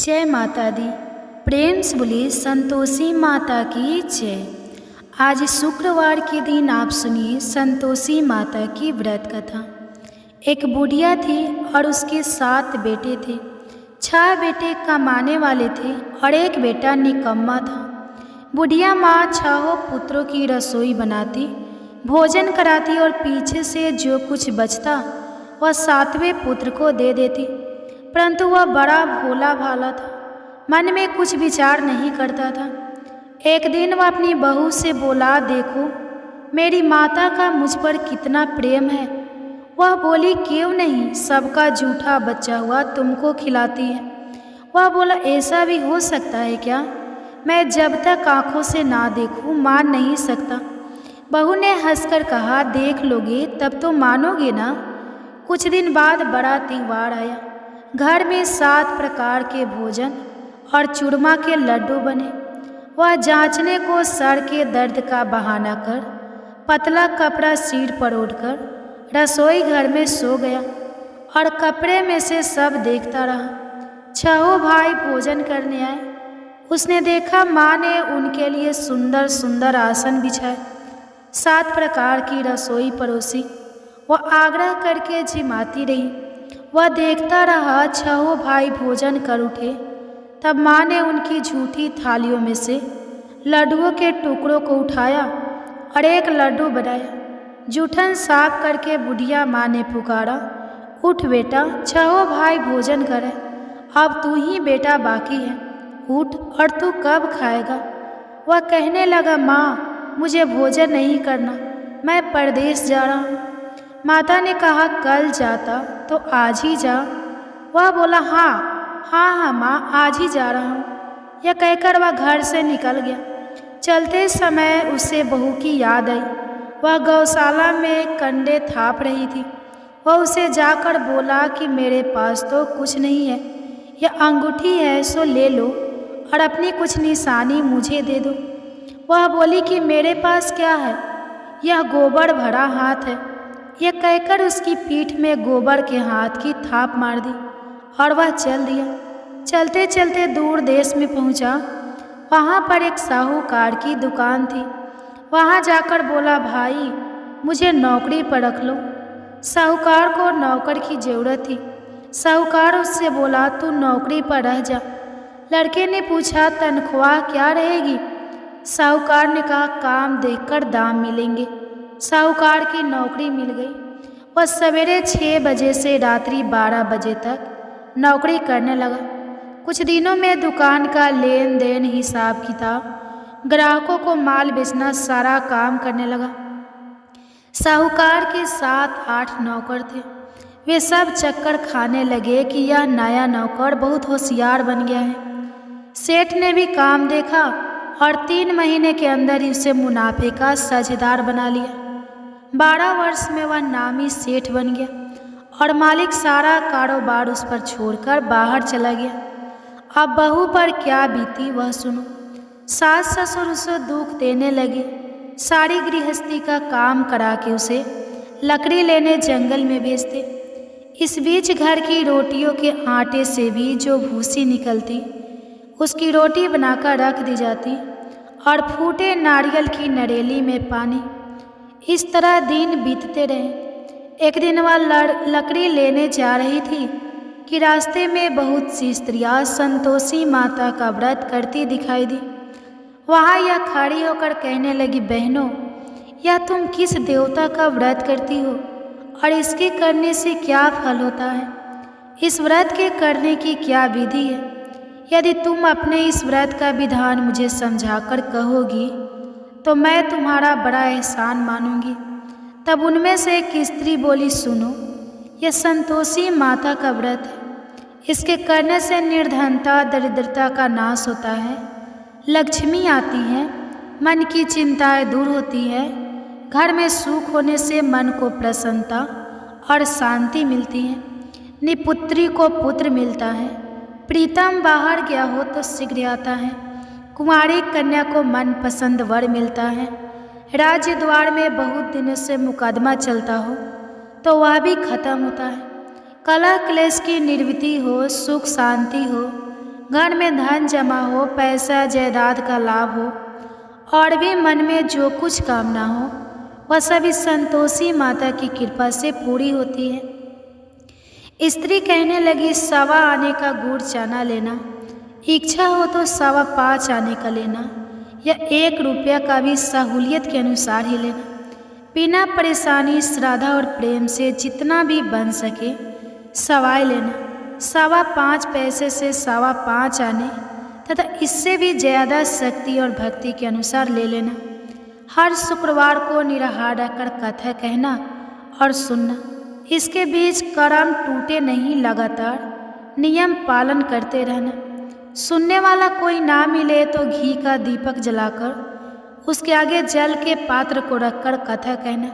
जय माता दी। प्रेम से बोली संतोषी माता की जय। आज शुक्रवार के दिन आप सुनिए संतोषी माता की व्रत कथा। एक बुढ़िया थी और उसके 7 बेटे थे। 6 बेटे कमाने वाले थे और एक बेटा निकम्मा था। बुढ़िया माँ 6 पुत्रों की रसोई बनाती, भोजन कराती और पीछे से जो कुछ बचता वह 7वें पुत्र को दे देती। परंतु वह बड़ा भोला भाला था, मन में कुछ विचार नहीं करता था। एक दिन वह अपनी बहू से बोला, देखो मेरी माता का मुझ पर कितना प्रेम है। वह बोली, क्यों नहीं, सबका जूठा बचा हुआ तुमको खिलाती है। वह बोला, ऐसा भी हो सकता है क्या? मैं जब तक आंखों से ना देखूं मान नहीं सकता। बहू ने हंसकर कहा, देख लोगे तब तो मानोगे ना। कुछ दिन बाद बड़ा त्योहार आया। घर में 7 प्रकार के भोजन और चूरमा के लड्डू बने। वह जांचने को सर के दर्द का बहाना कर पतला कपड़ा सिर पर ओढ़कर रसोई घर में सो गया और कपड़े में से सब देखता रहा। 6 भाई भोजन करने आए। उसने देखा माँ ने उनके लिए सुंदर सुंदर आसन बिछाए, 7 प्रकार की रसोई परोसी। वह आग्रह करके जिमाती रही। वह देखता रहा। 6 भाई भोजन कर उठे। तब माँ ने उनकी झूठी थालियों में से लड्डुओं के टुकड़ों को उठाया और एक लड्डू बनाया। जूठन साफ करके बुढ़िया माँ ने पुकारा, उठ बेटा, 6 भाई भोजन करे, अब तू ही बेटा बाकी है, उठ और तू कब खाएगा? वह कहने लगा, माँ मुझे भोजन नहीं करना, मैं परदेश जा रहा हूँ। माता ने कहा, कल जाता तो आज ही जा। वह बोला, हाँ माँ, आज ही जा रहा हूँ। यह कहकर वह घर से निकल गया। चलते समय उसे बहू की याद आई। वह गौशाला में कंडे थाप रही थी। वह उसे जाकर बोला कि मेरे पास तो कुछ नहीं है, यह अंगूठी है सो ले लो और अपनी कुछ निशानी मुझे दे दो। वह बोली कि मेरे पास क्या है, यह गोबर भरा हाथ है। यह कहकर उसकी पीठ में गोबर के हाथ की थाप मार दी और वह चल दिया। चलते चलते दूर देश में पहुंचा। वहाँ पर एक साहूकार की दुकान थी। वहाँ जाकर बोला, भाई मुझे नौकरी पर रख लो। साहूकार को नौकर की ज़रूरत थी। साहूकार उससे बोला, तू नौकरी पर रह जा। लड़के ने पूछा, तनख्वाह क्या रहेगी? साहूकार ने कहा, काम देखकर दाम मिलेंगे। साहूकार की नौकरी मिल गई। वह सवेरे 6 बजे से रात्रि 12 बजे तक नौकरी करने लगा। कुछ दिनों में दुकान का लेन देन, हिसाब किताब, ग्राहकों को माल बेचना, सारा काम करने लगा। साहूकार के 7-8 नौकर थे। वे सब चक्कर खाने लगे कि यह नया नौकर बहुत होशियार बन गया है। सेठ ने भी काम देखा और 3 महीने के अंदर ही उसे मुनाफे का साझेदार बना लिया। 12 वर्ष में वह नामी सेठ बन गया और मालिक सारा कारोबार उस पर छोड़कर बाहर चला गया। अब बहू पर क्या बीती वह सुनो। सास ससुर उसे दुख देने लगे। सारी गृहस्थी का काम करा के उसे लकड़ी लेने जंगल में भेजते। इस बीच घर की रोटियों के आटे से भी जो भूसी निकलती, उसकी रोटी बनाकर रख दी जाती और फूटे नारियल की नरेली में पानी। इस तरह दिन बीतते रहे। एक दिन वह लकड़ी लेने जा रही थी कि रास्ते में बहुत सी स्त्रियां संतोषी माता का व्रत करती दिखाई दी। वहाँ यह खड़ी होकर कहने लगी, बहनों, यह तुम किस देवता का व्रत करती हो और इसके करने से क्या फल होता है? इस व्रत के करने की क्या विधि है? यदि तुम अपने इस व्रत का विधान मुझे समझाकर कहोगी तो मैं तुम्हारा बड़ा एहसान मानूंगी। तब उनमें से एक स्त्री बोली, सुनो, यह संतोषी माता का व्रत है। इसके करने से निर्धनता, दरिद्रता का नाश होता है, लक्ष्मी आती है, मन की चिंताएं दूर होती है, घर में सुख होने से मन को प्रसन्नता और शांति मिलती है, निपुत्री को पुत्र मिलता है, प्रीतम बाहर गया हो तो शीघ्र आता है, कुंवारी कन्या को मनपसंद वर मिलता है, राज्य द्वार में बहुत दिनों से मुकदमा चलता हो तो वह भी खत्म होता है, कलह क्लेश की निवृत्ति हो, सुख शांति हो, घर में धन जमा हो, पैसा जायदाद का लाभ हो और भी मन में जो कुछ कामना हो वह सभी संतोषी माता की कृपा से पूरी होती है। स्त्री कहने लगी, 1.25 आने का गुड़ चना लेना, इच्छा हो तो 5.25 आने का लेना या 1 रुपया का भी सहूलियत के अनुसार ही लेना। बिना परेशानी, श्रद्धा और प्रेम से जितना भी बन सके सवाई लेना। 5.25 पैसे से 5.25 आने तथा इससे भी ज़्यादा शक्ति और भक्ति के अनुसार ले लेना। हर शुक्रवार को निराहार रहकर कथा कहना और सुनना। इसके बीच कर्म टूटे नहीं, लगातार नियम पालन करते रहना। सुनने वाला कोई ना मिले तो घी का दीपक जलाकर उसके आगे जल के पात्र को रखकर कथा कहना,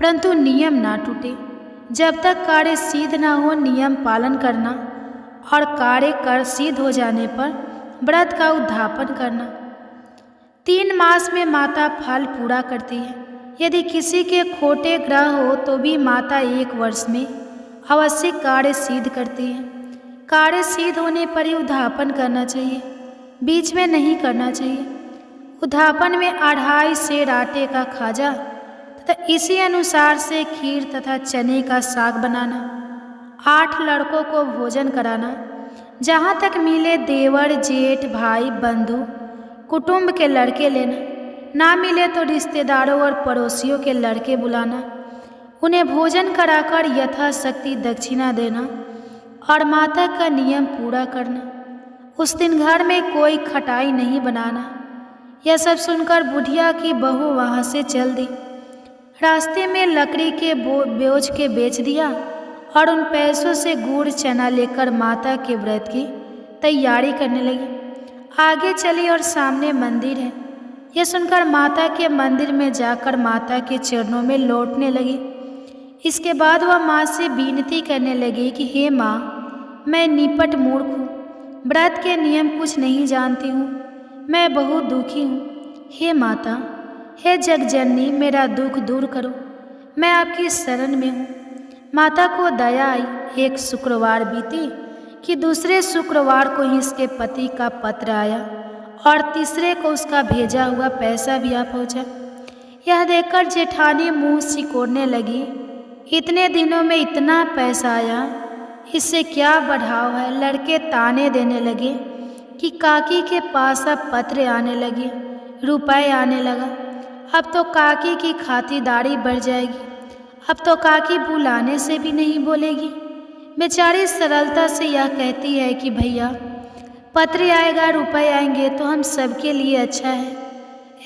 परंतु नियम ना टूटे। जब तक कार्य सिद्ध न हो नियम पालन करना और कार्य कर सिद्ध हो जाने पर व्रत का उद्यापन करना। 3 मास में माता फल पूरा करती है। यदि किसी के खोटे ग्रह हो तो भी माता 1 वर्ष में अवश्य कार्य सिद्ध करती है। कार्य सिद्ध होने पर ही उद्यापन करना चाहिए, बीच में नहीं करना चाहिए। उद्यापन में 2.5 सेर आटे का खाजा तथा इसी अनुसार से खीर तथा चने का साग बनाना। 8 लड़कों को भोजन कराना। जहाँ तक मिले देवर, जेठ, भाई, बंधु, कुटुंब के लड़के लेना। ना मिले तो रिश्तेदारों और पड़ोसियों के लड़के बुलाना। उन्हें भोजन कराकर यथाशक्ति दक्षिणा देना और माता का नियम पूरा करना। उस दिन घर में कोई खटाई नहीं बनाना। यह सब सुनकर बुढ़िया की बहू वहाँ से चल दी। रास्ते में लकड़ी के बोझ के बेच दिया और उन पैसों से गुड़ चना लेकर माता के व्रत की तैयारी करने लगी। आगे चली और सामने मंदिर है। यह सुनकर माता के मंदिर में जाकर माता के चरणों में लौटने लगी। इसके बाद वह माँ से विनती करने लगी कि हे माँ, मैं निपट मूर्ख हूँ, व्रत के नियम कुछ नहीं जानती हूँ, मैं बहुत दुखी हूँ। हे माता, हे जगजननी, मेरा दुख दूर करो, मैं आपकी शरण में हूँ। माता को दया आई। एक शुक्रवार बीती कि दूसरे शुक्रवार को ही इसके पति का पत्र आया और तीसरे को उसका भेजा हुआ पैसा भी आ पहुँचा। यह देखकर जेठानी मुंह सिकोड़ने लगी, इतने दिनों में इतना पैसा आया, इससे क्या बढ़ाव है। लड़के ताने देने लगे कि काकी के पास अब पत्र आने लगे, रुपए आने लगा, अब तो काकी की खातिरदारी बढ़ जाएगी, अब तो काकी बुलाने से भी नहीं बोलेगी। बेचारी सरलता से यह कहती है कि भैया पत्र आएगा, रुपए आएंगे तो हम सबके लिए अच्छा है।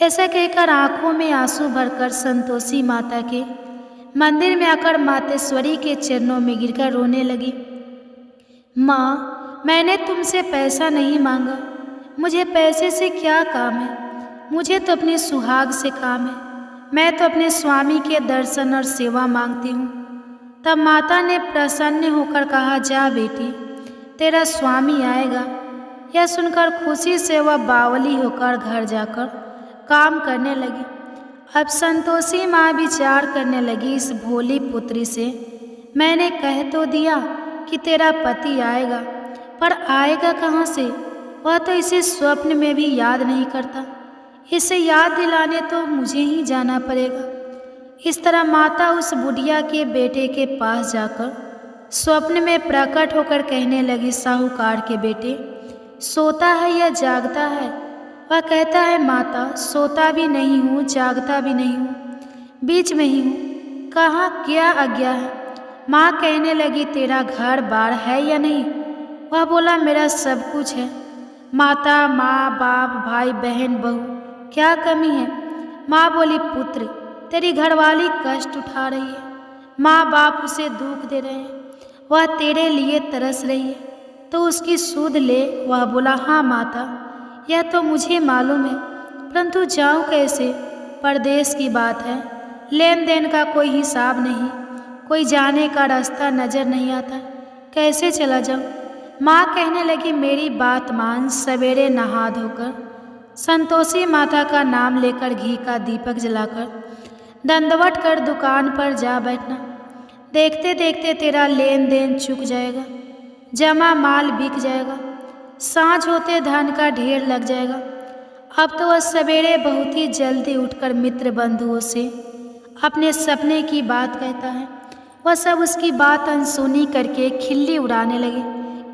ऐसा कहकर आंखों में आंसू भरकर संतोषी माता के मंदिर में आकर मातेश्वरी के चरणों में गिरकर रोने लगी। माँ, मैंने तुमसे पैसा नहीं मांगा, मुझे पैसे से क्या काम है, मुझे तो अपने सुहाग से काम है, मैं तो अपने स्वामी के दर्शन और सेवा मांगती हूँ। तब माता ने प्रसन्न होकर कहा, जा बेटी, तेरा स्वामी आएगा। यह सुनकर खुशी से वह बावली होकर घर जाकर काम करने लगी। अब संतोषी माँ विचार करने लगी, इस भोली पुत्री से मैंने कह तो दिया कि तेरा पति आएगा, पर आएगा कहाँ से? वह तो इसे स्वप्न में भी याद नहीं करता। इसे याद दिलाने तो मुझे ही जाना पड़ेगा। इस तरह माता उस बुढ़िया के बेटे के पास जाकर स्वप्न में प्रकट होकर कहने लगी, साहूकार के बेटे, सोता है या जागता है? वह कहता है, माता, सोता भी नहीं हूँ, जागता भी नहीं हूँ, बीच में ही हूँ। कहाँ क्या आज्ञा है? माँ कहने लगी, तेरा घर बार है या नहीं? वह बोला, मेरा सब कुछ है। माता, माँ बाप, भाई बहन, बहू, क्या कमी है? माँ बोली, पुत्र, तेरी घरवाली कष्ट उठा रही है, माँ बाप उसे दुख दे रहे हैं, वह तेरे लिए तरस रही है, तो उसकी सूध ले। वह बोला, हाँ माता, यह तो मुझे मालूम है, परंतु जाऊँ कैसे? परदेश की बात है, लेन देन का कोई हिसाब नहीं, कोई जाने का रास्ता नज़र नहीं आता, कैसे चला जाऊँ? माँ कहने लगी, मेरी बात मान, सवेरे नहा धोकर संतोषी माता का नाम लेकर घी का दीपक जलाकर दंडवत कर दुकान पर जा बैठना। देखते देखते तेरा लेन देन चुक जाएगा, जमा माल बिक जाएगा, सांझ होते धन का ढेर लग जाएगा। अब तो वह सवेरे बहुत ही जल्दी उठकर मित्र बंधुओं से अपने सपने की बात कहता है। वह सब उसकी बात अनसुनी करके खिल्ली उड़ाने लगे।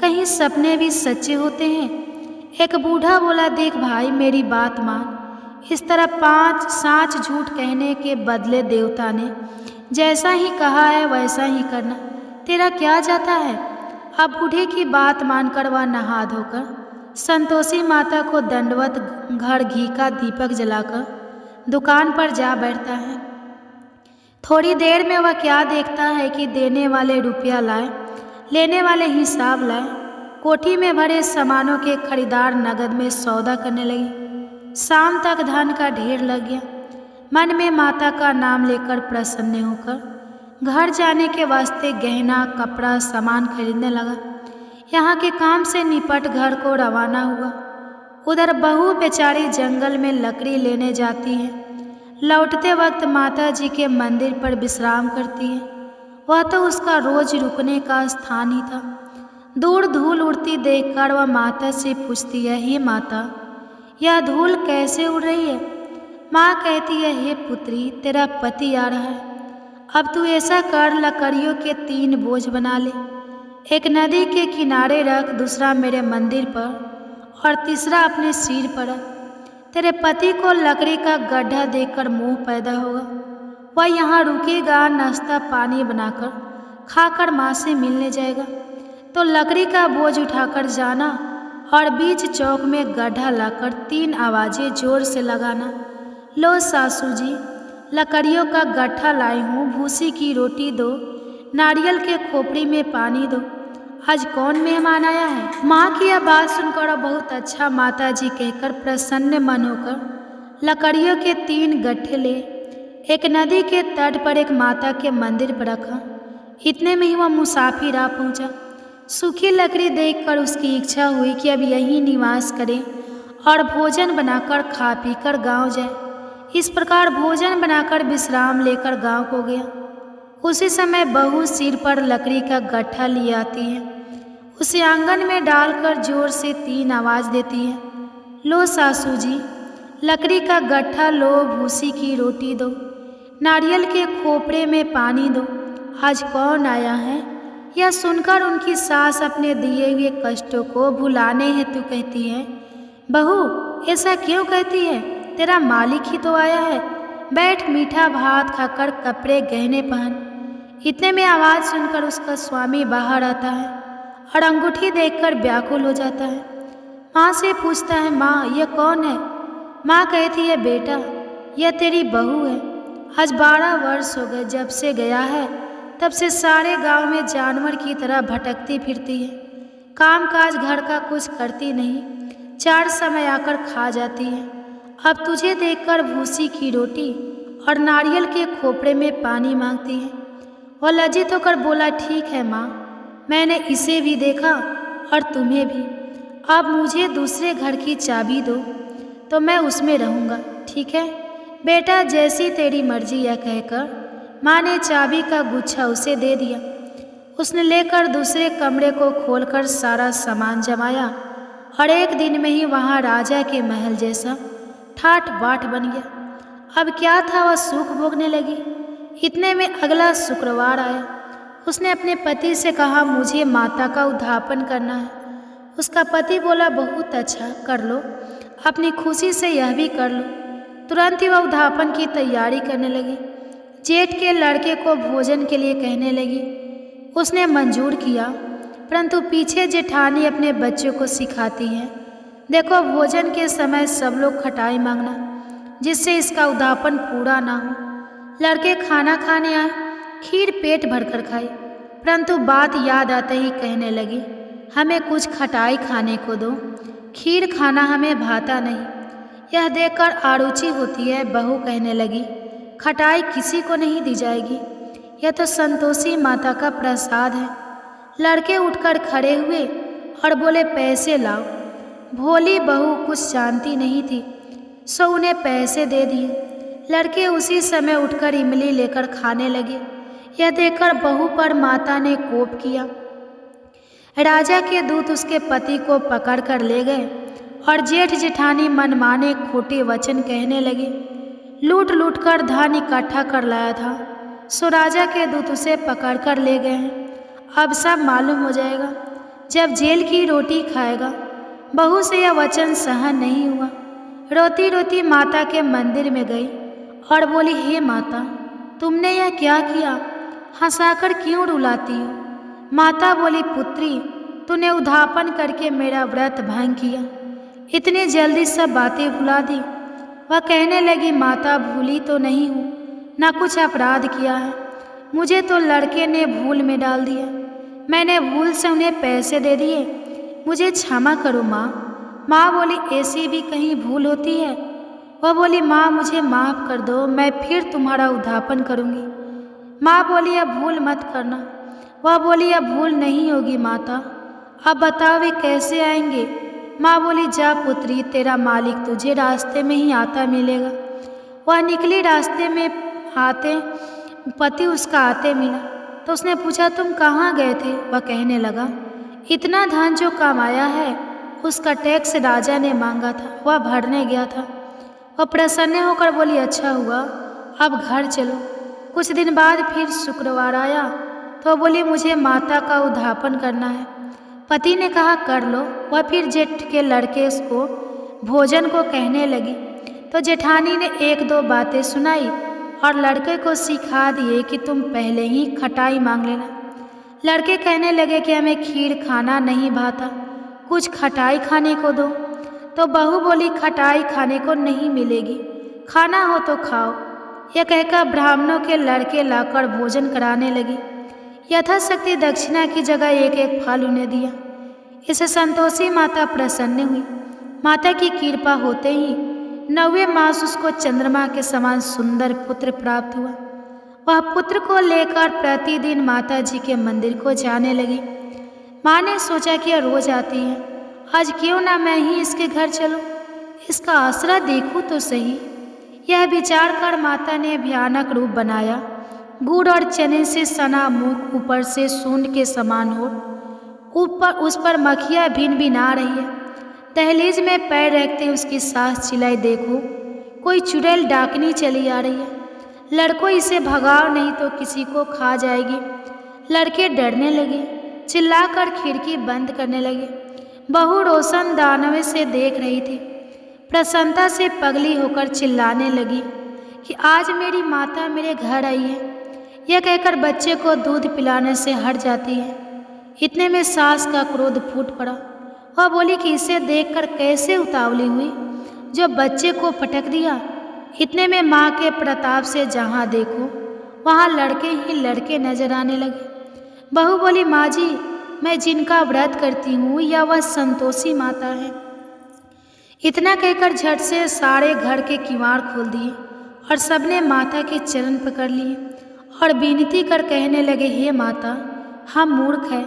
कहीं सपने भी सच्चे होते हैं। एक बूढ़ा बोला, देख भाई मेरी बात मान। इस तरह 5 साँच झूठ कहने के बदले देवता ने जैसा ही कहा है वैसा ही करना। तेरा क्या जाता है। अब बूढ़े की बात मानकर वह नहा धोकर संतोषी माता को दंडवत घर घी का दीपक जलाकर दुकान पर जा बैठता है। थोड़ी देर में वह क्या देखता है कि देने वाले रुपया लाए, लेने वाले हिसाब लाए। कोठी में भरे सामानों के खरीदार नगद में सौदा करने लगे। शाम तक धन का ढेर लग गया। मन में माता का नाम लेकर प्रसन्न होकर घर जाने के वास्ते गहना कपड़ा सामान खरीदने लगा। यहाँ के काम से निपट घर को रवाना हुआ। उधर बहू बेचारी जंगल में लकड़ी लेने जाती है। लौटते वक्त माता जी के मंदिर पर विश्राम करती है। वह तो उसका रोज रुकने का स्थान ही था। दूर धूल उड़ती देखकर वह माता से पूछती है, हे माता यह धूल कैसे उड़ रही है। माँ कहती है, हे पुत्री तेरा पति आ रहा है। अब तू ऐसा कर, लकड़ियों के 3 बोझ बना ले। एक नदी के किनारे रख, दूसरा मेरे मंदिर पर और तीसरा अपने सिर पर रख। तेरे पति को लकड़ी का गड्ढा देखकर मोह पैदा होगा। वह यहाँ रुकेगा, नाश्ता पानी बनाकर खाकर माँ से मिलने जाएगा। तो लकड़ी का बोझ उठाकर जाना और बीच चौक में गड्ढा लाकर 3 आवाज़ें जोर से लगाना। लो सासू जी, लकड़ियों का गट्ठा लाई हूँ, भूसी की रोटी दो, नारियल के खोपड़ी में पानी दो। आज कौन मेहमान आया है। माँ की यह बात सुनकर बहुत अच्छा माता जी कहकर प्रसन्न मन होकर लकड़ियों के 3 गट्ठे ले एक नदी के तट पर एक माता के मंदिर पर रखा। इतने में ही वह मुसाफिर आ पहुँचा। सूखी लकड़ी देखकर उसकी इच्छा हुई कि अब यहीं निवास करे और भोजन बनाकर खा पीकर गांव जाए। इस प्रकार भोजन बनाकर विश्राम लेकर गांव को गया। उसी समय बहू सिर पर लकड़ी का गट्ठा लिए आती है। उसे आंगन में डालकर जोर से 3 आवाज़ देती है। लो सासू जी, लकड़ी का गट्ठा लो, भूसी की रोटी दो, नारियल के खोपड़े में पानी दो। आज कौन आया है। यह सुनकर उनकी सास अपने दिए हुए कष्टों को भुलाने हेतु कहती है, बहू ऐसा क्यों कहती है, तेरा मालिक ही तो आया है। बैठ, मीठा भात खाकर कपड़े गहने पहन। इतने में आवाज़ सुनकर उसका स्वामी बाहर आता है और अंगूठी देखकर व्याकुल हो जाता है। माँ से पूछता है, माँ यह कौन है। माँ कहती है, बेटा यह तेरी बहू है। आज 12 वर्ष हो गए जब से गया है, तब से सारे गांव में जानवर की तरह भटकती फिरती है। काम काज घर का कुछ करती नहीं, 4 समय आकर खा जाती है। अब तुझे देखकर भूसी की रोटी और नारियल के खोपड़े में पानी मांगती है। वह लज्जित होकर बोला, ठीक है माँ, मैंने इसे भी देखा और तुम्हें भी। अब मुझे दूसरे घर की चाबी दो तो मैं उसमें रहूँगा। ठीक है बेटा, जैसी तेरी मर्जी। यह कहकर माँ ने चाबी का गुच्छा उसे दे दिया। उसने लेकर दूसरे कमरे को खोलकर सारा सामान जमाया और एक दिन में ही वहाँ राजा के महल जैसा ठाठ बाट बन गया। अब क्या था, वह सुख भोगने लगी। इतने में अगला शुक्रवार आया। उसने अपने पति से कहा, मुझे माता का उद्धापन करना है। उसका पति बोला, बहुत अच्छा, कर लो, अपनी खुशी से यह भी कर लो। तुरंत ही वह उद्धापन की तैयारी करने लगी। जेठ के लड़के को भोजन के लिए कहने लगी। उसने मंजूर किया, परंतु पीछे जेठानी अपने बच्चों को सिखाती है, देखो भोजन के समय सब लोग खटाई मांगना, जिससे इसका उद्धापन पूरा ना हो। लड़के खाना खाने आए, खीर पेट भरकर खाई, परंतु बात याद आते ही कहने लगी, हमें कुछ खटाई खाने को दो, खीर खाना हमें भाता नहीं। यह देखकर आरुचि होती है। बहू कहने लगी, खटाई किसी को नहीं दी जाएगी, यह तो संतोषी माता का प्रसाद है। लड़के उठकर खड़े हुए और बोले, पैसे लाओ। भोली बहू कुछ जानती नहीं थी, सो उन्हें पैसे दे दिए। लड़के उसी समय उठकर इमली लेकर खाने लगे। यह देखकर बहू पर माता ने कोप किया। राजा के दूत उसके पति को पकड़ कर ले गए और जेठ जेठानी मनमाने खोटे वचन कहने लगे। लूट लूट कर धन इकट्ठा कर लाया था, सो राजा के दूत उसे पकड़ कर ले गए हैं। अब सब मालूम हो जाएगा जब जेल की रोटी खाएगा। बहू से यह वचन सहन नहीं हुआ। रोती रोती माता के मंदिर में गई और बोली, हे माता, तुमने यह क्या किया? हंसाकर क्यों रुलाती हो? माता बोली, पुत्री, तूने उद्धापन करके मेरा व्रत भंग किया, इतनी जल्दी सब बातें भुला दी। वह कहने लगी, माता, भूली तो नहीं हूँ, ना कुछ अपराध किया है। मुझे तो लड़के ने भूल में डाल दिया, मैंने भूल से उन्हें पैसे दे दिए, मुझे क्षमा करो माँ। माँ बोली, ऐसी भी कहीं भूल होती है? वह बोली, माँ, मुझे माफ़ कर दो, मैं फिर तुम्हारा उद्धापन करूँगी। माँ बोली, अब भूल मत करना। वह बोली, अब भूल नहीं होगी माता। अब बताओ वे कैसे आएंगे? माँ बोली, जा पुत्री, तेरा मालिक तुझे रास्ते में ही आता मिलेगा। वह निकली, रास्ते में आते पति उसका आते मिला तो उसने पूछा, तुम कहाँ गए थे? वह कहने लगा, इतना धन जो कमाया है उसका टैक्स राजा ने मांगा था, वह भरने गया था। वह प्रसन्न होकर बोली, अच्छा हुआ, अब घर चलो। कुछ दिन बाद फिर शुक्रवार आया तो बोली, मुझे माता का उद्धापन करना है। पति ने कहा, कर लो। वह फिर जेठ के लड़के को भोजन को कहने लगी तो जेठानी ने एक दो बातें सुनाई और लड़के को सिखा दिए कि तुम पहले ही खटाई मांग लेना। लड़के कहने लगे कि हमें खीर खाना नहीं भाता, कुछ खटाई खाने को दो। तो बहू बोली, खटाई खाने को नहीं मिलेगी, खाना हो तो खाओ। यह कहकर ब्राह्मणों के लड़के लाकर भोजन कराने लगी। यथाशक्ति दक्षिणा की जगह एक एक फल उन्हें दिया। इससे संतोषी माता प्रसन्न हुई। माता की कृपा होते ही 9वें मास उसको चंद्रमा के समान सुंदर पुत्र प्राप्त हुआ। वह पुत्र को लेकर प्रतिदिन माता जी के मंदिर को जाने लगी। माँ ने सोचा कि यह रोज आती है, आज क्यों ना मैं ही इसके घर चलूं, इसका आसरा देखूं तो सही। यह विचार कर माता ने भयानक रूप बनाया। गुड़ और चने से सना मुख, ऊपर से सूंड के समान हो, ऊपर उस पर मक्खियाँ भिन भिना रही है। दहलीज में पैर रखते उसकी सास चिल्लाई, देखो कोई चुड़ैल डाकनी चली आ रही है, लड़कों इसे भगाओ नहीं तो किसी को खा जाएगी। लड़के डरने लगे, चिल्लाकर खिड़की बंद करने लगे। बहू रोशन दानवे से देख रही थी। प्रसन्नता से पगली होकर चिल्लाने लगी कि आज मेरी माता मेरे घर आई है। यह कहकर बच्चे को दूध पिलाने से हट जाती है। इतने में सास का क्रोध फूट पड़ा। वह बोली कि इसे देखकर कैसे उतावली हुई जो बच्चे को पटक दिया। इतने में माँ के प्रताप से जहाँ देखो वहाँ लड़के ही लड़के नजर आने लगे। बहू बोली, माँ जी, मैं जिनका व्रत करती हूँ या वह संतोषी माता है। इतना कहकर झट से सारे घर के किवाड़ खोल दिए और सबने माता के चरण पकड़ लिए और विनती कर कहने लगे, हे माता, हम मूर्ख हैं,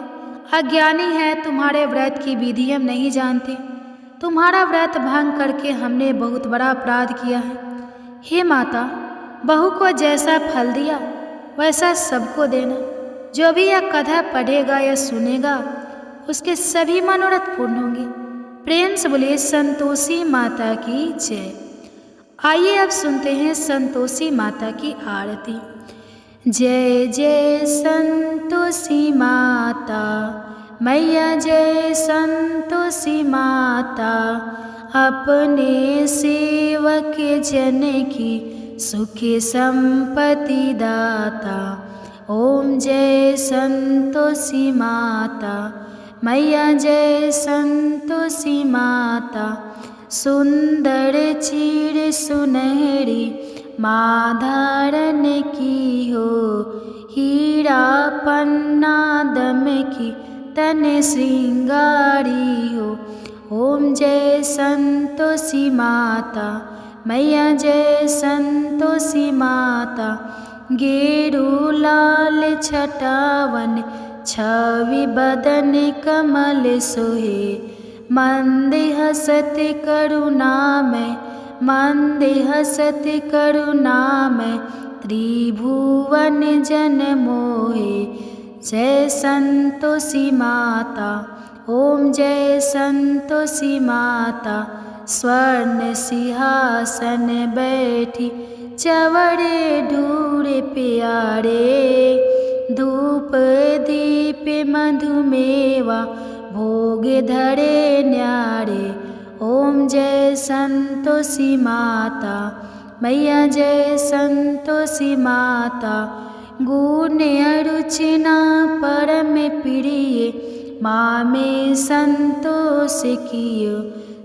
अज्ञानी हैं, तुम्हारे व्रत की विधि हम नहीं जानते। तुम्हारा व्रत भंग करके हमने बहुत बड़ा अपराध किया है। हे माता, बहू को जैसा फल दिया वैसा सबको देना। जो भी यह कथा पढ़ेगा या सुनेगा उसके सभी मनोरथ पूर्ण होंगे। प्रेम से बोलिए संतोषी माता की जय। आइए अब सुनते हैं संतोषी माता की आरती। जय जय संतोषी माता मैया, जय संतोषी माता, अपने सेवक जन की सुख संपत्ति दाता। ओम जय संतोषी माता मैया, जय संतोषी माता, सुंदर चीर सुनहरी माँ धारण की हो, हीरा पन्ना दम की तन श्रृंगारी हो। ओम जय संतोषी माता मैया, जय संतोषी माता, गेरू लाल छटावन छवि बदन कमल सोहे, मंद हसत करुणामय, मंद हसत करुणामय, त्रिभुवन जन मोहे। जय संतोषी माता। ओम जय संतोषी माता। स्वर्ण सिंहासन बैठी चवड़े ढूरे प्यारे, धूप दीप मधुमेवा भोग धरे न्यारे। ओम जय संतोषी माता। मैया जय संतोषी माता। गुण अरुचिना परम प्रिय, माँ में संतोष कियो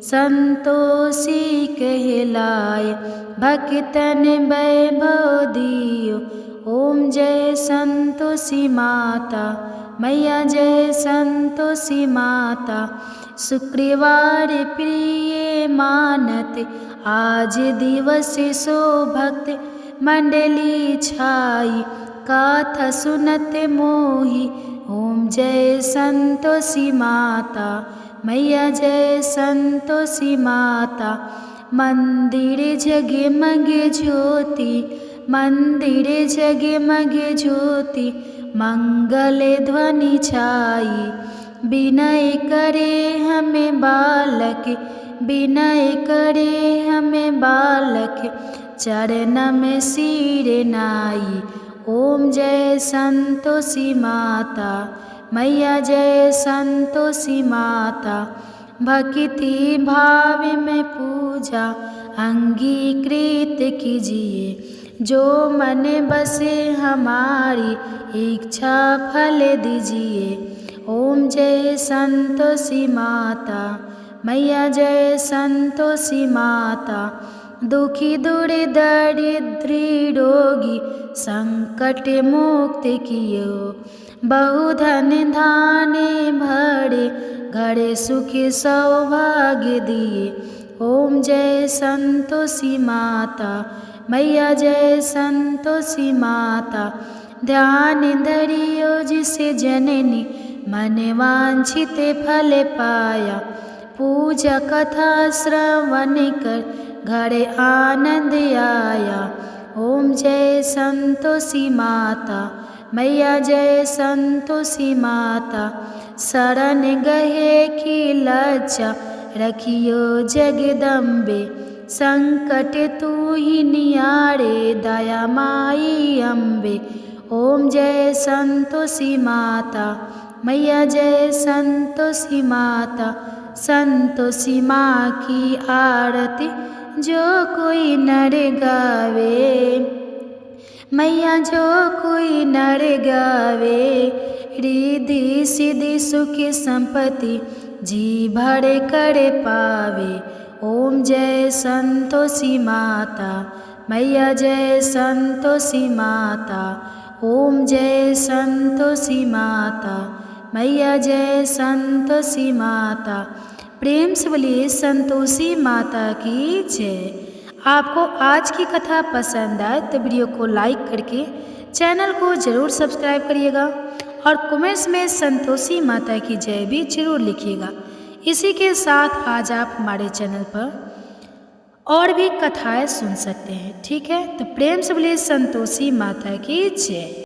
संतोषी कहलाए। भक्तन वैभव दियो। ओम जय संतोषी माता। मैया जय संतोषी माता। शुक्रवार प्रिय मानत आज दिवस सो भक्त मंडली छाई, गाथा सुनत मोही। ओम जय संतोषी माता। मैया जय संतोषी माता। मंदिर जगमगे ज्योति, मंदिर जगमगे ज्योति, मंगल ध्वनि छाई। विनय करे हमें बालक, विनय करे हमें बालक, चरण में सिर नाई। ओम जय संतोषी माता। मैया जय संतोषी माता। भक्ति भाव में पूजा अंगीकृत कीजिए, जो मन बसे हमारी इच्छा फल दीजिए। ओम जय संतोषी माता। मैया जय संतोषी माता। दुखी दूर दरिद्री रोगी संकट मुक्त कियो, बहुधन धाने भरे घरे सुख सौभाग्य दिए। ओम जय संतोषी माता। मैया जय संतोषी माता। ध्यान धरियो जिसे जननी मन वांछित फल पाया, पूजा कथा श्रवण कर घरे आनंद आया। ओम जय संतोषी माता। मैया जय संतोषी माता। शरण गहे की लज्जा रखियो जगदम्बे, संकट तू ही नियारे दया माई अम्बे। ओम जय संतोषी माता। मैया जय संतोषी माता। संतोषी माँ की आरती जो कोई नर गावे, मैया जो कोई नर गावे, रिद्धि सिद्धि सुख संपत्ति जी भर कर पावे। ओम जय संतोषी माता। मैया जय संतोषी माता। ओम जय संतोषी माता। मैया जय संतोषी माता। प्रेम से बोलिए संतोषी माता की जय। आपको आज की कथा पसंद आए तो वीडियो को लाइक करके चैनल को ज़रूर सब्सक्राइब करिएगा और कमेंट्स में संतोषी माता की जय भी जरूर लिखिएगा। इसी के साथ आज आप हमारे चैनल पर और भी कथाएं सुन सकते हैं। ठीक है, तो प्रेम से बोलिए संतोषी माता की जय।